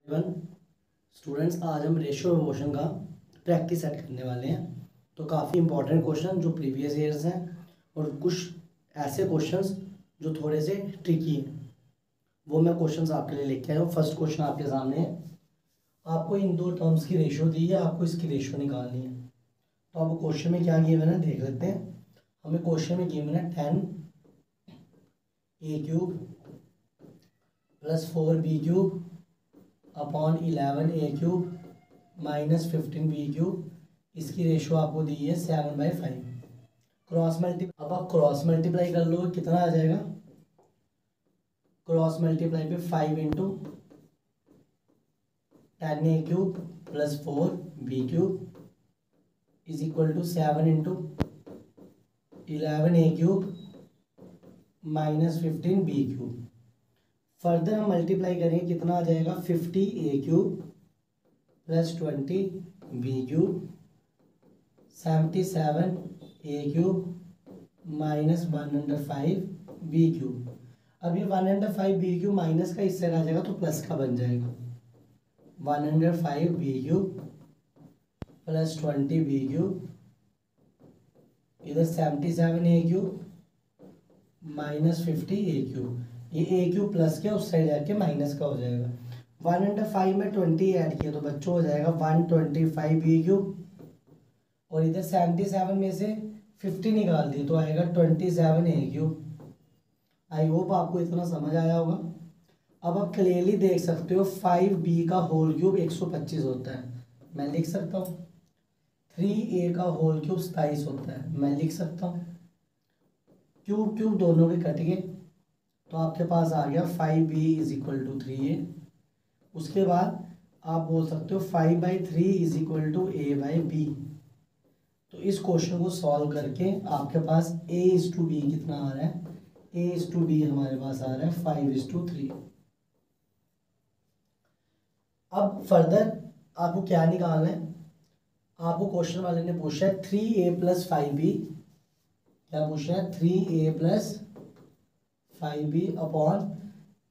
One students, आज हम ratio of motion का प्रैक्टिस सेट करने वाले हैं। तो काफ़ी इंपॉर्टेंट क्वेश्चन जो प्रीवियस ईयर्स हैं और कुछ ऐसे क्वेश्चंस जो थोड़े से ट्रिकी हैं, वो मैं क्वेश्चंस आपके लिए लेके आया हूँ। फर्स्ट क्वेश्चन आपके सामने है, आपको इन दो टर्म्स की रेशियो दी है, आपको इसकी रेशियो निकालनी है। तो आपको क्वेश्चन में क्या गिवन है देख लेते हैं। हमें क्वेश्चन में गिवन है 10a³ + 4b³ upon 11a³ minus 15b³। इसकी रेशियो आपको दी है 7/5। अब आप क्रॉस मल्टीप्लाई कर लो, कितना आ जाएगा। क्रॉस मल्टीप्लाई पे 5 × 10a³ + 4b³ is equal to 7 × 11a³ minus 15b³। Further हम मल्टीप्लाई करेंगे, कितना आ जाएगा 50a³ + 20b³ 77a³ minus 105b³। अब ये 105b³ माइनस का इससे आ जाएगा तो प्लस का बन जाएगा। 105b³ + 20b³ इधर 77a³ माइनस 50a³। ये a³ प्लस के उस साइड जाके माइनस का हो जाएगा। 105 में 20 ऐड किया तो बच्चों हो जाएगा 125b³ और इधर 77 में से 50 निकाल दी तो आएगा 27a³। आई होप आपको इतना समझ आया होगा। अब आप क्लियरली देख सकते हो 5b का होल क्यूब 125 होता है, मैं लिख सकता हूँ। 3a का होल क्यूब 27 होता है, मैं लिख सकता हूँ। क्यूब क्यूब दोनों के कट गए तो आपके पास आ गया 5b = 3a। उसके बाद आप बोल सकते हो 5/3 = a/b। तो इस क्वेश्चन को सॉल्व करके आपके पास a/b कितना आ रहा है। a/b हमारे पास आ रहा है 5:3। अब फर्दर आपको क्या निकालना है। आपको क्वेश्चन वाले ने पूछा है 3a + 5b। क्या पूछा है 3a + 5b upon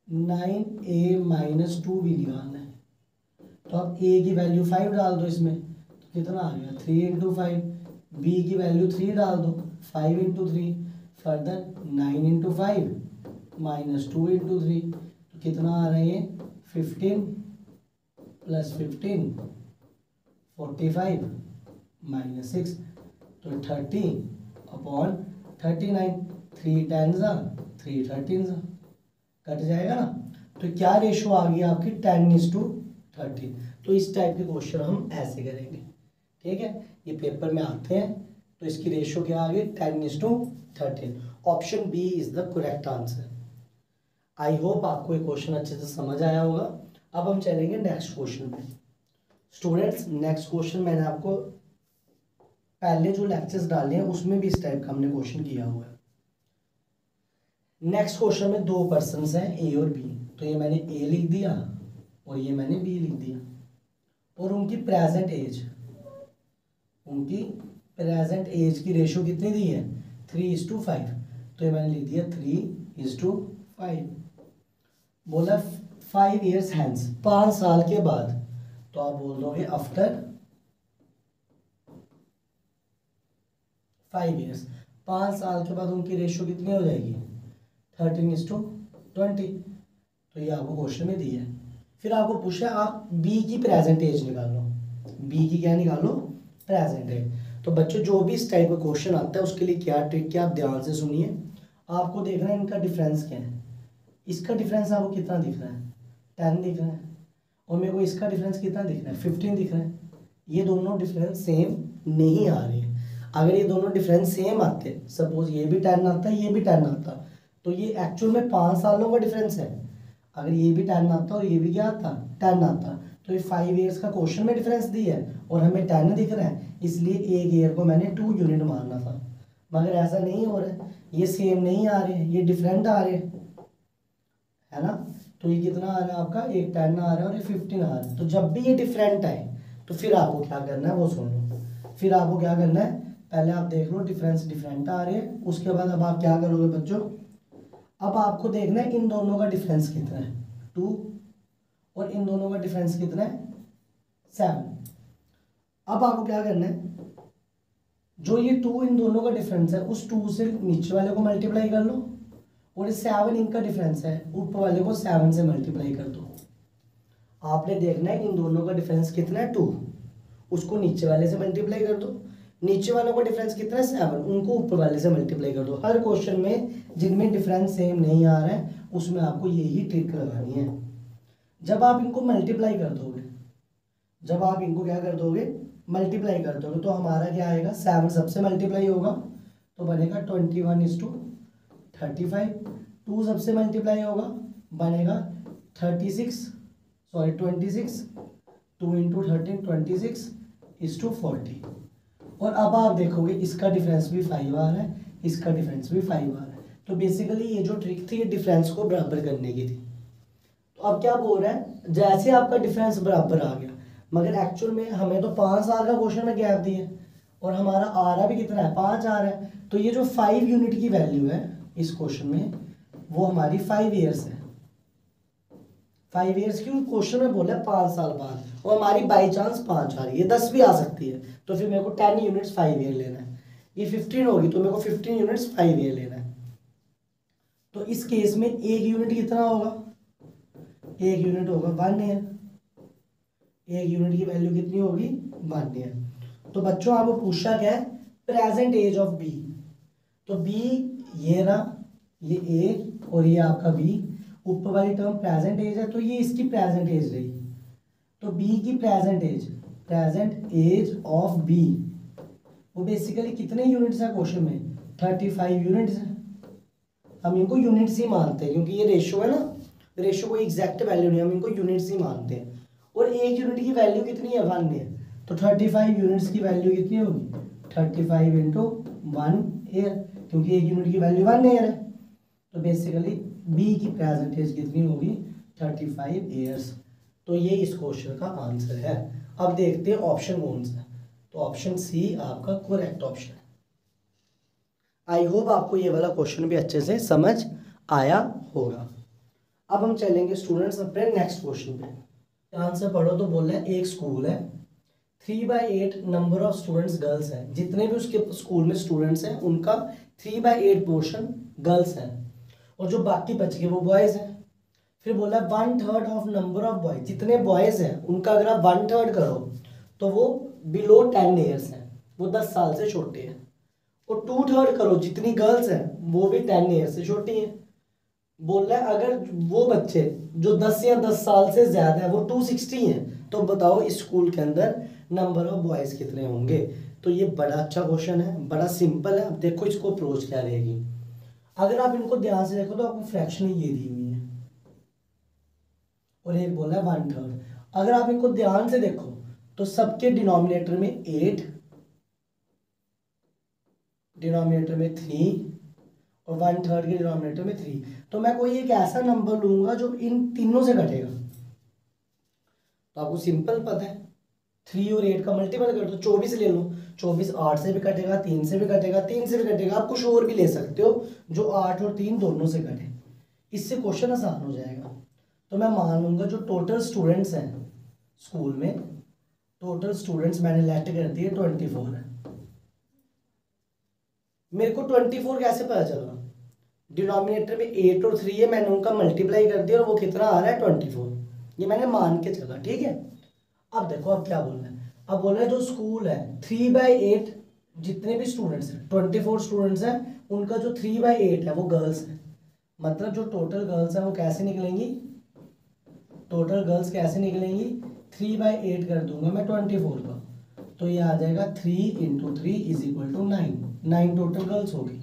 9a - 2b निकालना है। तो अब a की वैल्यू 5 डाल दो इसमें, तो कितना आ गया 3 × 5। b की वैल्यू 3 डाल दो, 5 × 3। फर्दर 9 × 5 माइनस 2 × 3, तो कितना आ रहा है 15 + 15 45 माइनस 6, तो 30 अपॉन 39। 3 10 3 13 कट जाएगा ना। तो क्या रेशो आ गई आपकी 10:30। तो इस टाइप के क्वेश्चन हम ऐसे करेंगे, ठीक है। ये पेपर में आते हैं तो इसकी रेशो क्या आ गई 10:13। Option B is the correct answer. I hope आपको ये क्वेश्चन अच्छे से समझ आया होगा। अब हम चलेंगे नेक्स्ट क्वेश्चन पे। स्टूडेंट्स, नेक्स्ट क्वेश्चन मैंने आपको पहले जो लेक्चर्स डाले हैं उसमें भी इस टाइप का हमने क्वेश्चन किया हुआ है। नेक्स्ट क्वेश्चन में दो पर्सन्स हैं ए और बी। तो ये मैंने ए लिख दिया और ये मैंने बी लिख दिया और उनकी प्रेजेंट एज की रेशियो कितनी दी है 3:5। तो ये मैंने लिख दिया 3:5। बोला 5 years हैंस, 5 साल के बाद। तो आप बोल दोगे आफ्टर 5 years। 5 साल के बाद उनकी रेशियो कितनी हो जाएगी 13:20। तो ये आपको क्वेश्चन में दिया है। फिर आपको पूछा आप बी की प्रेजेंट एज निकालो। बी की क्या निकालो प्रेजेंट एज। तो बच्चों जो भी इस टाइप का क्वेश्चन आता है उसके लिए क्या ट्रिक क्या, आप ध्यान से सुनिए। आपको देखना है इनका डिफरेंस क्या है। इसका डिफरेंस आपको कितना दिख रहा है 10 दिख रहा है और मेरे को इसका डिफरेंस कितना दिख रहा है 15 दिख रहा है। ये दोनों डिफरेंस सेम नहीं आ रहे हैं। अगर ये दोनों डिफरेंस सेम आते, सपोज ये भी 10 आता ये भी 10 आता, तो ये एक्चुअल में 5 सालों का डिफरेंस है। अगर ये भी 10 आता और ये भी क्या आता 10 आता, तो ये 5 years का क्वेश्चन में डिफरेंस दिया है और हमें 10 दिख रहा है, इसलिए एक ईयर को मैंने 2 यूनिट मारना था। मगर ऐसा नहीं हो रहा है, ये सेम नहीं आ रहे, ये डिफरेंट आ रहे है ना। तो ये कितना आ रहा है आपका एक 10 आ रहा है और ये 15 आ रहा है। तो जब भी ये डिफरेंट आए तो फिर आपको क्या करना है वो सुन लो। फिर आपको क्या करना है, पहले आप देख लो डिफरेंस डिफरेंट आ रहे हैं, उसके बाद अब आप क्या करोगे बच्चों, अब आपको देखना है इन दोनों का डिफरेंस कितना है 2 और इन दोनों का डिफरेंस कितना है 7। अब आपको क्या करना है, जो ये 2 इन दोनों का डिफरेंस है उस 2 से नीचे वाले को मल्टीप्लाई कर लो, और इस 7 इनका डिफरेंस है ऊपर वाले को 7 से मल्टीप्लाई कर दो। आपने देखना है इन दोनों का डिफरेंस कितना है 2, उसको नीचे वाले से मल्टीप्लाई कर दो। नीचे वालों का डिफरेंस कितना है 7, उनको ऊपर वाले से मल्टीप्लाई कर दो। हर क्वेश्चन में जिनमें डिफरेंस सेम नहीं आ रहा है उसमें आपको यही ट्रिक लगानी है। जब आप इनको मल्टीप्लाई कर दोगे, जब आप इनको क्या कर दोगे मल्टीप्लाई कर दोगे, तो हमारा क्या आएगा 7 सबसे मल्टीप्लाई होगा तो बनेगा 21:35। 2 सबसे मल्टीप्लाई होगा बनेगा 26 2 इंटू 13 26:40। और अब आप देखोगे इसका डिफरेंस भी 5 आ रहा है, इसका डिफरेंस भी 5 आ रहा है। तो बेसिकली ये जो ट्रिक थी ये डिफरेंस को बराबर करने की थी। तो अब क्या बोल रहा है, जैसे आपका डिफरेंस बराबर आ गया, मगर एक्चुअल में हमें तो 5 साल का क्वेश्चन में गैप दिया और हमारा आ रहा भी कितना है 5 आ रहा है, तो ये जो 5 यूनिट की वैल्यू है इस क्वेश्चन में वो हमारी 5 ईयर्स है। 5 ईयर्स क्यों, क्वेश्चन में बोला 5 साल बाद, और हमारी बाई चांस 5 आ रही है, 10 भी आ सकती है, तो फिर मेरे को 10 यूनिट्स 5 ईयर लेना है। ये 15 होगी तो मेरे को 15 यूनिट्स 5 ईयर लेना है। तो इस केस में एक यूनिट कितना होगा, एक यूनिट होगा 1 ईयर। एक यूनिट की वैल्यू कितनी होगी 1 ईयर। तो बच्चों आपको पूछा क्या है, प्रेजेंट एज ऑफ बी। तो बी ये रहा, ये ए और ये आपका बी, ऊपर वाली टर्म प्रेजेंट एज है तो ये इसकी प्रेजेंट एज रही। तो बी की प्रेजेंट एज ऑफ बी वो बेसिकली कितने यूनिट्स है क्वेश्चन में 35 यूनिट्स है। हम इनको यूनिट्स ही मानते हैं क्योंकि ये रेशो है ना, रेशो कोई एग्जैक्ट वैल्यू नहीं, हम इनको यूनिट्स ही मानते हैं। और एक यूनिट की वैल्यू कितनी है 1 ईयर, तो 35 यूनिट्स की वैल्यू कितनी होगी 35 इंटू 1 ईयर, क्योंकि एक यूनिट की वैल्यू 1 ईयर है। तो बेसिकली बी की प्रेजेंट एज कितनी होगी 35 ईयर्स। तो ये इस क्वेश्चन का आंसर है। अब देखते हैं ऑप्शन कौन सा है, तो ऑप्शन सी आपका करेक्ट ऑप्शन है। आई होप आपको ये वाला क्वेश्चन भी अच्छे से समझ आया होगा। अब हम चलेंगे स्टूडेंट्स अपने नेक्स्ट क्वेश्चन पे। ध्यान से पढ़ो। तो बोल रहे हैं एक स्कूल है, 3/8 नंबर ऑफ स्टूडेंट्स गर्ल्स हैं, जितने भी उसके स्कूल में स्टूडेंट्स हैं उनका 3/8 पोर्शन गर्ल्स हैं और जो बाकी बच गए वो बॉयज हैं। फिर बोला 1/3 ऑफ नंबर ऑफ बॉयज, जितने बॉयज हैं उनका अगर आप 1/3 करो तो वो बिलो 10 ईयर्स हैं, वो 10 साल से छोटे हैं। और 2/3 करो, जितनी गर्ल्स हैं वो भी 10 ईयर्स से छोटी हैं। बोल रहा है अगर वो बच्चे जो 10 या 10 साल से ज्यादा है वो 260 हैं, तो बताओ इस स्कूल के अंदर नंबर ऑफ बॉयज कितने होंगे। तो ये बड़ा अच्छा क्वेश्चन है, बड़ा सिंपल है। अब देखो इसको अप्रोच क्या रहेगी। अगर आप इनको ध्यान से देखो तो आपको फ्रैक्शन ये दी हुई है और एक बोला है 1/3। अगर आप इनको ध्यान से देखो तो सबके डिनोमिनेटर में 8, डिनोमिनेटर में 3 और 1/3 के डिनोमिनेटर में 3। तो मैं कोई एक ऐसा नंबर लूंगा जो इन तीनों से घटेगा। तो आपको सिंपल पता है 3 और 8 का मल्टीपल कर दो, 24 ले लो। 24 8 से भी कटेगा, 3 से भी कटेगा, 3 से भी कटेगा। आप कुछ और भी ले सकते हो जो 8 और 3 दोनों से कटे। इससे क्वेश्चन आसान हो जाएगा। तो मैं मान लूंगा जो टोटल स्टूडेंट्स हैं स्कूल में, टोटल स्टूडेंट्स मैंने लेट कर दिए 24 है। मेरे को 24 कैसे पता चला, डिनोमिनेटर में 8 और 3 है, मैंने उनका मल्टीप्लाई कर दिया और वो कितना आ रहा है 24। ये मैंने मान के चला, ठीक है। अब देखो अब क्या बोलना है। अब बोलना है जो स्कूल है 3/8 जितने भी स्टूडेंट्स हैं, 24 स्टूडेंट्स हैं, उनका जो 3/8 है वो गर्ल्स है। मतलब जो टोटल गर्ल्स हैं वो कैसे निकलेंगी, टोटल गर्ल्स कैसे निकलेंगी 3/8 कर दूंगा मैं 24 का, तो ये आ जाएगा 3 × 3 = 9 टोटल गर्ल्स होगी।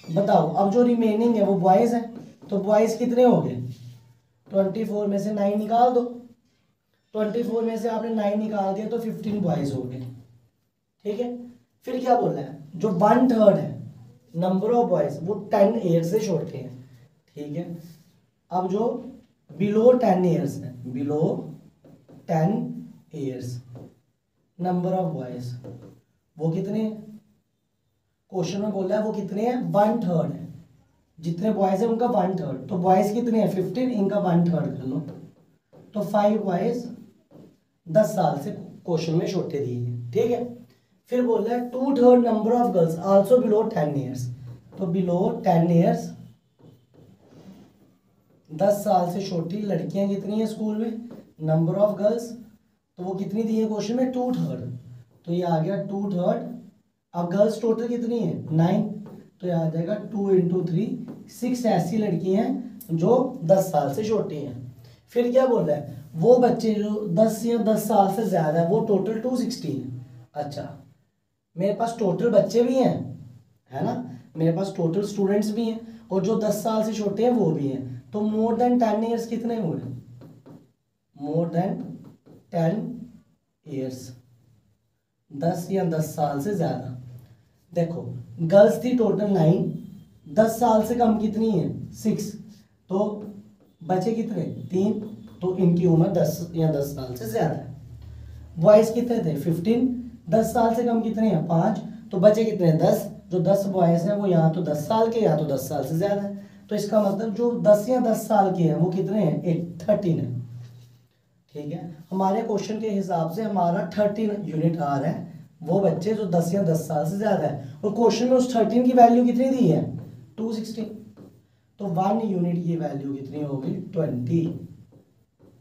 बताओ अब जो रिमेनिंग है वो बॉयज है, तो बॉयज कितने हो गए 24 में से 9 निकाल दो। 24 में से आपने 9 निकाल दिया तो 15 बॉयज हो गए, ठीक है। फिर क्या बोल रहा है जो 1/3 है नंबर ऑफ बॉयज वो 10 ईयर से छोटे हैं, ठीक है। अब जो बिलो 10 ईयर्स है, below 10 years number of boys वो कितने हैं, क्वेश्चन में बोला है वो कितने हैं 1/3 है। जितने बॉयज हैं उनका 1/3, तो बॉयज कितने हैं 15, इनका 1/3 कर लो तो 5 बॉयज 10 साल से क्वेश्चन में छोटे दिए हैं, ठीक है। फिर बोल रहा है 2/3 number of girls also below 10 years, तो बिलो 10 ईयर्स 10 साल से छोटी लड़कियां कितनी है स्कूल में, नंबर ऑफ गर्ल्स, तो वो कितनी दी है क्वेश्चन में 2/3, तो ये आ गया 2/3। अब गर्ल्स टोटल कितनी है 9, तो ये आ जाएगा 2 × 3 6 ऐसी लड़कियां हैं जो 10 साल से छोटी हैं। फिर क्या बोल रहा है, वो बच्चे जो 10 या 10 साल से ज़्यादा है वो टोटल 260 है। अच्छा, मेरे पास टोटल बच्चे भी हैं, है ना, मेरे पास टोटल स्टूडेंट्स भी हैं और जो 10 साल से छोटे हैं वो भी हैं, तो मोर देन 10 ईयर्स कितने हुए, मोर देन 10 ईयर्स, 10 या 10 साल से ज़्यादा। देखो गर्ल्स थी टोटल 9, 10 साल से कम कितनी है 6, तो बचे कितने 3, तो इनकी उम्र 10 या 10 साल से ज़्यादा है। बॉयज़ कितने थे 15, 10 साल से कम कितने हैं 5, तो बचे कितने 10, जो 10 बॉयज़ हैं वो यहाँ तो 10 साल के या तो 10 साल से ज़्यादा है, तो इसका मतलब जो 10 या 10 साल के हैं वो कितने हैं 13 है, ठीक है। हमारे क्वेश्चन के हिसाब से हमारा 13 यूनिट आ रहा है, वो बच्चे जो 10 या 10 साल से ज़्यादा है, और क्वेश्चन में उस 13 की वैल्यू कितनी दी है 260, तो 1 यूनिट की वैल्यू कितनी होगी 20।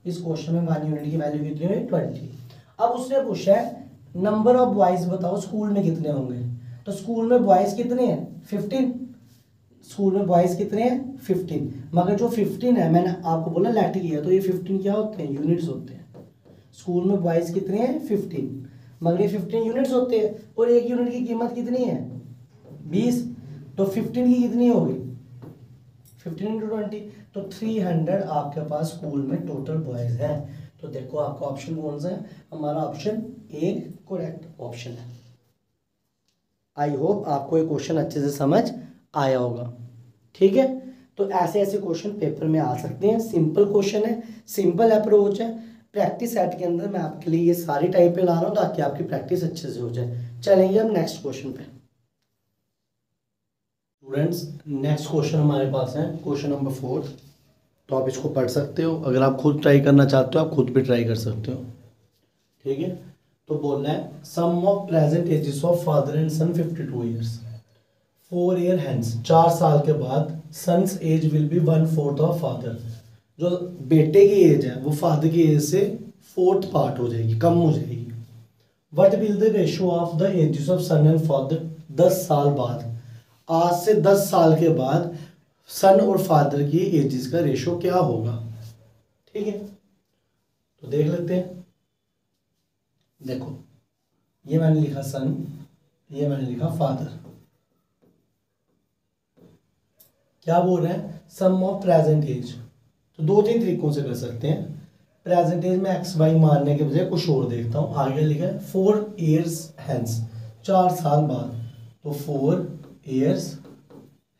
इस क्वेश्चन में 1 यूनिट की वैल्यू कितनी होगी 20। अब उसने पूछा है नंबर ऑफ बॉयज़ बताओ स्कूल में कितने होंगे, तो स्कूल में बॉयज़ कितने हैं 15, स्कूल में बॉयज़ कितने हैं 15, मगर जो 15 है मैंने आपको बोला लैटिक है, तो ये 15 क्या होते हैं यूनिट्स होते हैं। स्कूल में बॉयज़ कितने हैं 15, मगर ये 15 यूनिट्स होते हैं, और एक यूनिट की कीमत कितनी है 20, तो 15 की कितनी होगी 15 × 20, तो 300 आपके पास स्कूल में टोटल बॉयज़ हैं। तो देखो आपका ऑप्शन कौन सा है, हमारा ऑप्शन ए करेक्ट ऑप्शन है। आई होप आपको ये क्वेश्चन अच्छे से समझ आया होगा, ठीक है। तो ऐसे ऐसे क्वेश्चन पेपर में आ सकते हैं, सिंपल क्वेश्चन है, सिंपल अप्रोच है। प्रैक्टिस सेट के अंदर मैं आपके लिए ये सारी टाइप पे ला रहा हूँ ताकि आपकी प्रैक्टिस अच्छे से हो जाए। चलेंगे हम नेक्स्ट क्वेश्चन पे। स्टूडेंट्स नेक्स्ट क्वेश्चन हमारे पास है क्वेश्चन नंबर 4, तो आप इसको पढ़ सकते हो, अगर आप खुद ट्राई करना चाहते हो आप खुद भी ट्राई कर सकते हो, ठीक है। तो बोल रहा है sum of present ages of father and son 52 years 4 year hence, 4 साल के बाद son's age will be 1/4 of father, जो बेटे की एज है वो फादर की एज से 4th पार्ट हो जाएगी, कम हो जाएगी। What will the ratio of the ages of son and father 10 साल बाद, आज से 10 साल के बाद सन और फादर की एजेस का रेशियो क्या होगा, ठीक है। तो देख लेते हैं। देखो ये मैंने लिखा सन, ये मैंने लिखा फादर। क्या बोल रहे हैं सम ऑफ प्रेजेंट एज, तो 2-3 तरीकों से कर सकते हैं। प्रेजेंट एज में एक्स वाई मानने के बजाय कुछ और देखता हूँ। आगे लिखा है 4 ईयर्स हैंस, 4 साल बाद, तो 4 ईयर्स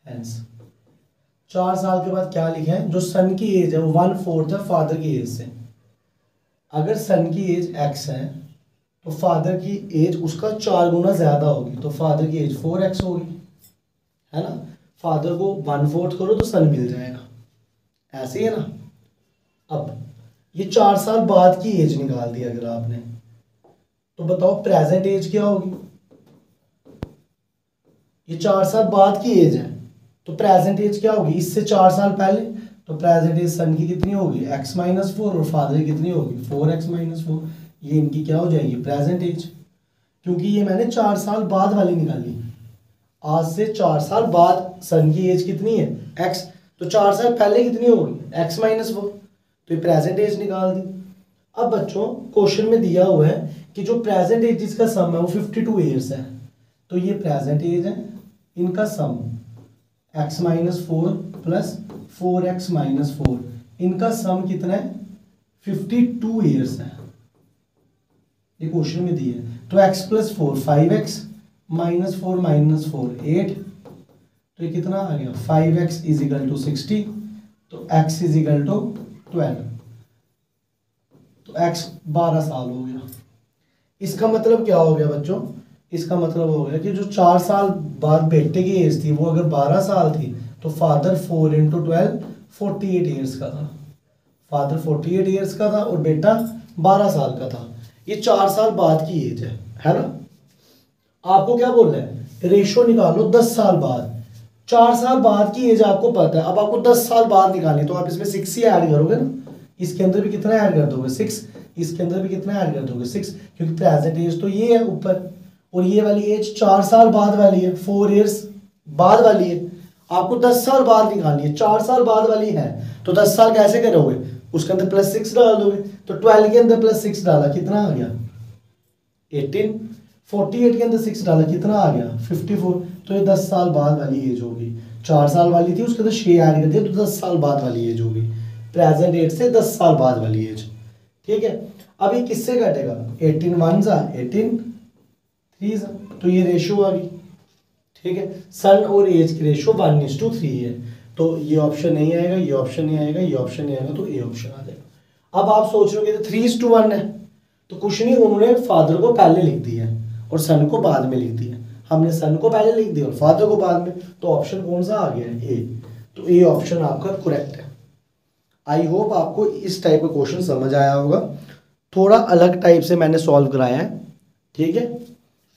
हैंस, 4 साल के बाद क्या लिखा है, जो सन की एज है वो 1/4 है फादर की एज से। अगर सन की एज x है तो फादर की एज उसका 4 गुना ज़्यादा होगी, तो फादर की एज 4x होगी, है ना। फादर को 1/4 करो तो सन मिल जाएगा, ऐसे ही है ना। अब ये 4 साल बाद की एज निकाल दी अगर आपने, तो बताओ प्रेजेंट एज क्या होगी। ये 4 साल बाद की एज है तो प्रेजेंट एज क्या होगी, इससे 4 साल पहले, तो प्रेजेंट एज सन की कितनी होगी x-4, और फादर की कितनी होगी 4x-4, ये इनकी क्या हो जाएगी प्रेजेंट एज, क्योंकि ये मैंने 4 साल बाद वाली निकाली। आज से 4 साल बाद सन की एज कितनी है x, तो 4 साल पहले कितनी होगी x-4, तो ये प्रेजेंट एज निकाल दी। अब बच्चों क्वेश्चन में दिया हुआ है कि जो प्रेजेंट एज जिसका सम है वो 52 ईयर्स है, तो ये प्रेजेंट एज है, इनका सम x-4 प्लस 4x-4, इनका सम कितना है 52 ईयर्स है, ये क्वेश्चन में दिया है। तो x + 4 5x, -4 -4 8, तो ये कितना आ गया 5x = 60, तो x = 12, तो x 12 साल हो गया। इसका मतलब क्या हो गया बच्चों, इसका मतलब हो गया कि जो 4 साल बाद बेटे की एज थी वो अगर 12 साल थी तो फादर 4 × 12 48 ईयर्स का था, फादर 48 ईयर्स का था और बेटा 12 साल का था। ये 4 साल बाद की एज है ना। आपको क्या बोलना है, रेशो निकालो 10 साल बाद। 4 साल बाद की एज आपको पता है, अब आपको 10 साल बाद निकालनी, तो आप इसमें 6 ही ऐड करोगे ना। इसके अंदर भी कितना ऐड कर दोगे, 6। इसके अंदर भी कितना ऐड कर दोगे, 6, क्योंकि प्रेजेंट एज तो ये है ऊपर, और ये वाली एज 4 साल बाद वाली है, 4 ईयर्स बाद वाली है। आपको 10 साल बाद निकालनी है, 4 साल बाद वाली है, तो 10 साल कैसे करोगे, उसके अंदर +6 डाल दोगे। तो 12 के अंदर +6 डाला, कितना आ गया 18। 48 के अंदर 6 डाला, कितना आ गया 54। तो ये 10 साल बाद वाली एज होगी। 4 साल वाली थी, उसके अंदर 6 ऐड कर दिया, तो 10 साल बाद वाली एज होगी। प्रेजेंट एज से 10 साल बाद वाली एज, ठीक है। अब ये किससे कटेगा, 18 1 सा 18 3 सा, तो ये रेशो आ गई, ठीक है। सन और एज की रेशो 1:3 है। तो ये ऑप्शन नहीं आएगा, ये ऑप्शन नहीं आएगा, ये ऑप्शन नहीं आएगा, तो ये ऑप्शन आ जाएगा। अब आप सोच रहे हो कि 3:1 है, तो कुछ नहीं, उन्होंने फादर को पहले लिख दिया और सन को बाद में लिख दिया। हमने सन को पहले लिख दिया और फादर को बाद में, तो ऑप्शन कौन सा आ गया है, ए। तो ए ऑप्शन आपका करेक्ट है। आई होप आपको इस टाइप का क्वेश्चन समझ आया होगा। थोड़ा अलग टाइप से मैंने सॉल्व कराया है, ठीक है।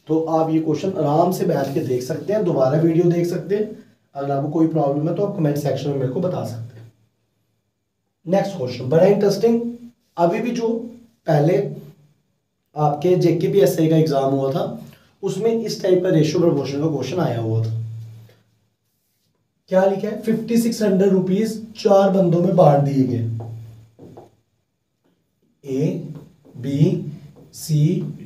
तो आप ये क्वेश्चन आराम से बैठ के देख सकते हैं, दोबारा वीडियो देख सकते हैं। अगर आपको कोई प्रॉब्लम है तो आप कमेंट सेक्शन में मेरे को बता सकते हैं। नेक्स्ट क्वेश्चन बड़ा इंटरेस्टिंग, अभी भी जो पहले आपके JKPSI का एग्जाम हुआ था उसमें इस टाइप का रेशियो प्रपोर्शन का क्वेश्चन आया हुआ था। क्या लिखा है, 5600 रुपीज 4 बंदों में बांट दिए गए, A B C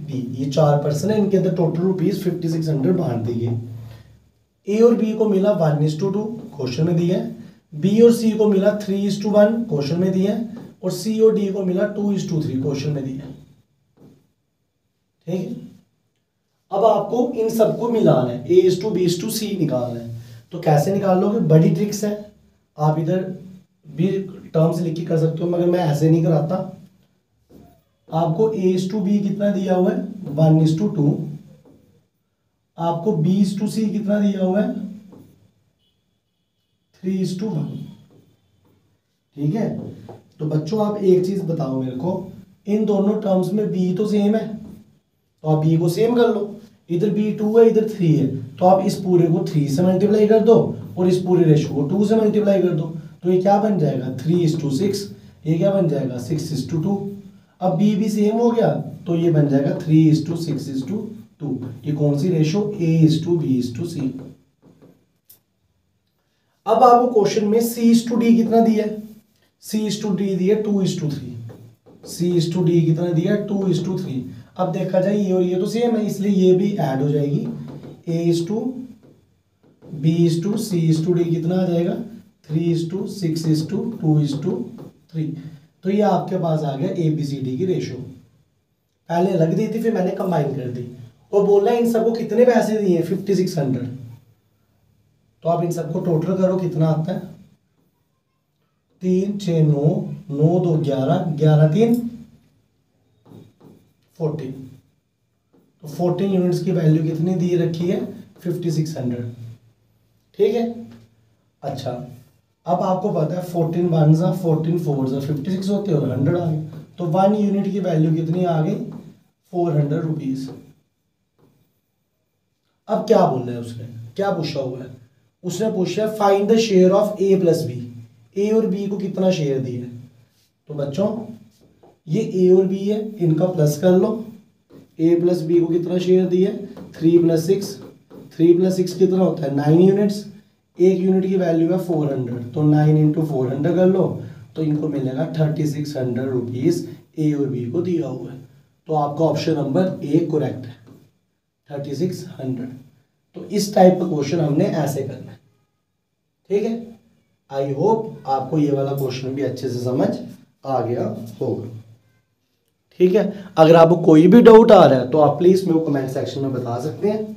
D, ये 4 पर्सन है, इनके अंदर टोटल रुपीज 5600 बांट दिए गए। A और B को मिला 1:2 क्वेश्चन में दिया है, B और C को मिला 3:1 क्वेश्चन में दिया है, और C और D को मिला 2:3 क्वेश्चन में दिया है, ठीक है। अब आपको इन सबको मिलाना है, A:B:C निकालना है। तो कैसे निकाल लोगे, बड़ी ट्रिक्स है, आप इधर भी टर्म्स लिख के कर सकते हो, मगर मैं ऐसे नहीं कराता। आपको A:B कितना दिया हुआ है 1:2, आपको B:C कितना दिया हुआ है 3:1, ठीक है। तो बच्चों आप एक चीज बताओ मेरे को, इन दोनों टर्म्स में B तो सेम है, तो आप B को सेम कर लो। इधर B 2 है, इधर 3 है, तो आप इस पूरे को 3 से मल्टीप्लाई कर दो और इस पूरे रेशो को 2 से मल्टीप्लाई कर दो, तो ये क्या बन जाएगा 3:6। ये क्या बन जाएगा 6:2। अब B भी सेम हो गया, तो ये बन जाएगा 3:6:2। ये कौन सी रेशो, A:B:C। अब आपको क्वेश्चन में C:D कितना दिया है, C:D दिया 2:3, C:D कितना दिया 2:3। अब देखा जाए ये और ये तो सेम है, इसलिए ये भी ऐड हो जाएगी, A:B:C:D कितना आ जाएगा 3:6:2:3। तो ये आपके पास आ गया ABCD की रेशो। पहले अलग दी थी, फिर मैंने कंबाइन कर दी, और बोला इन सबको कितने पैसे दिए 5600। तो आप इन सबको टोटल करो, कितना आता है 3 6 9 9 2 11 11 3 14। तो 14 यूनिट्स की वैल्यू कितनी दी रखी है 5600, ठीक है। अच्छा, अब आपको पता है 14 1 14 4 56 होते हैं और 100 आ गए, तो 1 यूनिट की वैल्यू कितनी आ गई 400 रुपीज। अब क्या बोल रहा है उसने, क्या पूछा हुआ है, उसने पूछा है find the share of A + B। A और B को कितना शेयर दिया है, तो बच्चों ये A और B है, इनका प्लस कर लो। A + B को कितना शेयर दिया है 3 + 6, 3 + 6 कितना होता है 9 यूनिट्स। एक यूनिट की वैल्यू है 400, तो 9 × 400 कर लो, तो इनको मिलेगा 3600 रुपीज A और B को दिया हुआ है। तो आपका ऑप्शन नंबर A करेक्ट है, 3600। तो इस टाइप का क्वेश्चन हमने ऐसे करना है, ठीक है। आई होप आपको ये वाला क्वेश्चन भी अच्छे से समझ आ गया होगा, ठीक है। अगर आपको कोई भी डाउट आ रहा है तो आप प्लीज़ मेरे को कमेंट सेक्शन में बता सकते हैं।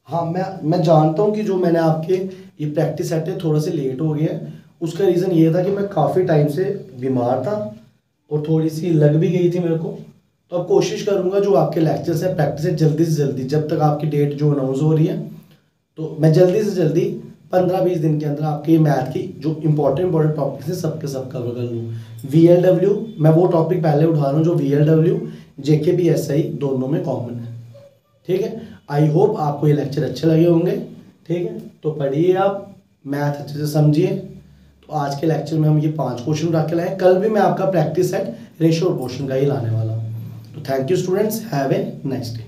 हाँ, मैं जानता हूँ कि जो मैंने आपके ये प्रैक्टिस सेट है थोड़ा सा लेट हो गया है, उसका रीज़न ये था कि मैं काफ़ी टाइम से बीमार था और थोड़ी सी लग भी गई थी मेरे को। तो अब कोशिश करूँगा जो आपके लेक्चर्स है प्रैक्टिस है जल्दी से जल्दी, जब तक आपकी डेट जो अनाउंस हो रही है, तो मैं जल्दी से जल्दी 15-20 दिन के अंदर आपके मैथ की जो इंपॉर्टेंट टॉपिक्स हैं सब के सब कवर कर लूँ। VLW मैं वो टॉपिक पहले उठा रहा हूँ जो VLW JKPSI दोनों में कॉमन है। ठीक है, आई होप आपको ये लेक्चर अच्छे लगे होंगे। ठीक है, तो पढ़िए आप, मैथ अच्छे से समझिए। तो आज के लेक्चर में हम ये 5 क्वेश्चन उठा के लाए। कल भी मैं आपका प्रैक्टिस सेट रेशियो और पोर्शन का ही लाने वाला हूँ। तो thank you students, have a nice day.